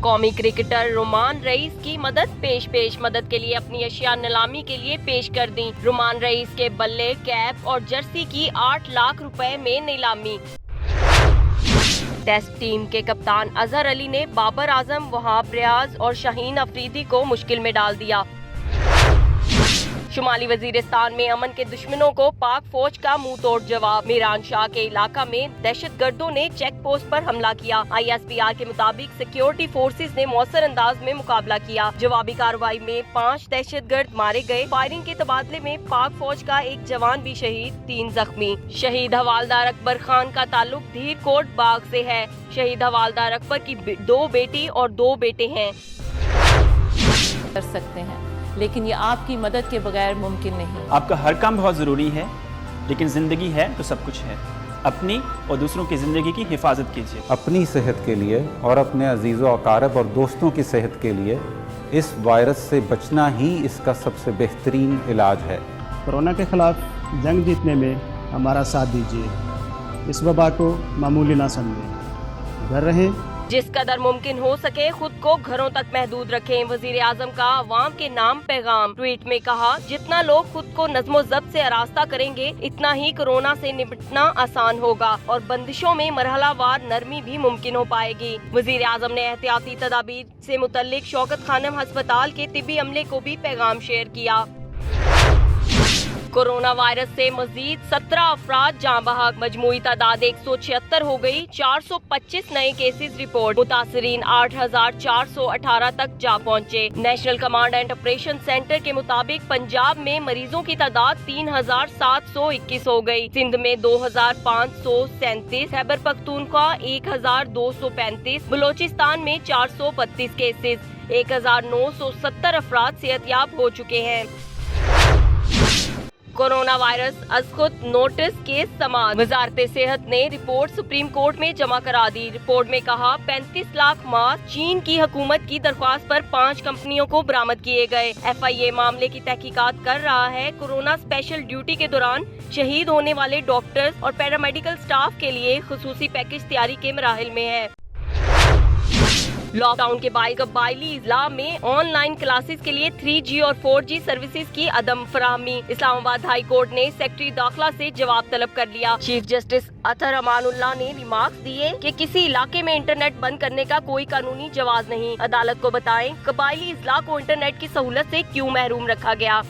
قومی کرکٹر رومان رئیس کی پیش مدد کے لیے اپنی اشیاء نیلامی کے لیے پیش کر دیں۔ رومان رئیس کے بلے، کیپ اور جرسی کی 8 لاکھ روپے میں نیلامی۔ ٹیسٹ ٹیم کے کپتان اظہر علی نے بابر اعظم، وہاب ریاض اور شاہین افریدی کو مشکل میں ڈال دیا۔ شمالی وزیرستان میں امن کے دشمنوں کو پاک فوج کا منہ توڑ جواب۔ میران شاہ کے علاقہ میں دہشت گردوں نے چیک پوسٹ پر حملہ کیا۔ ISPR کے مطابق سیکیورٹی فورسز نے مؤثر انداز میں مقابلہ کیا۔ جوابی کارروائی میں 5 دہشت گرد مارے گئے۔ فائرنگ کے تبادلے میں پاک فوج کا ایک جوان بھی شہید، 3 زخمی۔ شہید حوالدار اکبر خان کا تعلق دھیر کوٹ باغ سے ہے۔ شہید حوالدار اکبر کی 2 بیٹی اور 2 بیٹے ہیں۔ کر سکتے ہیں، لیکن یہ آپ کی مدد کے بغیر ممکن نہیں۔ آپ کا ہر کام بہت ضروری ہے، لیکن زندگی ہے تو سب کچھ ہے۔ اپنی اور دوسروں کی زندگی کی حفاظت کیجیے۔ اپنی صحت کے لیے اور اپنے عزیز و اقارب اور دوستوں کی صحت کے لیے اس وائرس سے بچنا ہی اس کا سب سے بہترین علاج ہے۔ کورونا کے خلاف جنگ جیتنے میں ہمارا ساتھ دیجیے۔ اس وبا کو معمولی نہ سمجھیں۔ گھر رہیں۔ جس قدر ممکن ہو سکے خود کو گھروں تک محدود رکھیں۔ وزیر اعظم کا عوام کے نام پیغام۔ ٹویٹ میں کہا، جتنا لوگ خود کو نظم و ضبط سے آراستہ کریں گے، اتنا ہی کورونا سے نمٹنا آسان ہوگا اور بندشوں میں مرحلہ وار نرمی بھی ممکن ہو پائے گی۔ وزیر اعظم نے احتیاطی تدابیر سے متعلق شوکت خانم ہسپتال کے طبی عملے کو بھی پیغام شیئر کیا۔ کورونا وائرس سے مزید 17 افراد جاں بحق، مجموعی تعداد 176 ہو گئی۔ 425 نئے کیسز رپورٹ، متاثرین 8418 تک جا پہنچے۔ National command and operation centre کے مطابق پنجاب میں مریضوں کی تعداد 3721 ہو گئی، سندھ میں 2537، خیبر پختونخوا 1235، بلوچستان میں 432 کیسز، 1970 افراد صحت یاب ہو چکے ہیں۔ کورونا وائرس از خود نوٹس کے سماعت، وزارت صحت نے رپورٹ سپریم کورٹ میں جمع کرا دی۔ رپورٹ میں کہا 35 لاکھ ماسک چین کی حکومت کی درخواست پر 5 کمپنیوں کو برآمد کیے گئے۔ FIA معاملے کی تحقیقات کر رہا ہے۔ کورونا اسپیشل ڈیوٹی کے دوران شہید ہونے والے ڈاکٹرز اور پیرامیڈیکل سٹاف کے لیے خصوصی پیکج تیاری کے مراحل میں ہے۔ لاک ڈاؤن کے باعث قبائلی اضلاع میں آن لائن کلاسز کے لیے 3G اور 4G سروسز کی عدم فراہمی۔ اسلام آباد ہائی کورٹ نے سیکرٹری داخلہ سے جواب طلب کر لیا۔ چیف جسٹس اطہر امان اللہ نے ریمارکس دیے کہ کسی علاقے میں انٹرنیٹ بند کرنے کا کوئی قانونی جواز نہیں۔ عدالت کو بتائیں قبائلی اضلاع کو انٹرنیٹ کی سہولت سے کیوں محروم رکھا گیا۔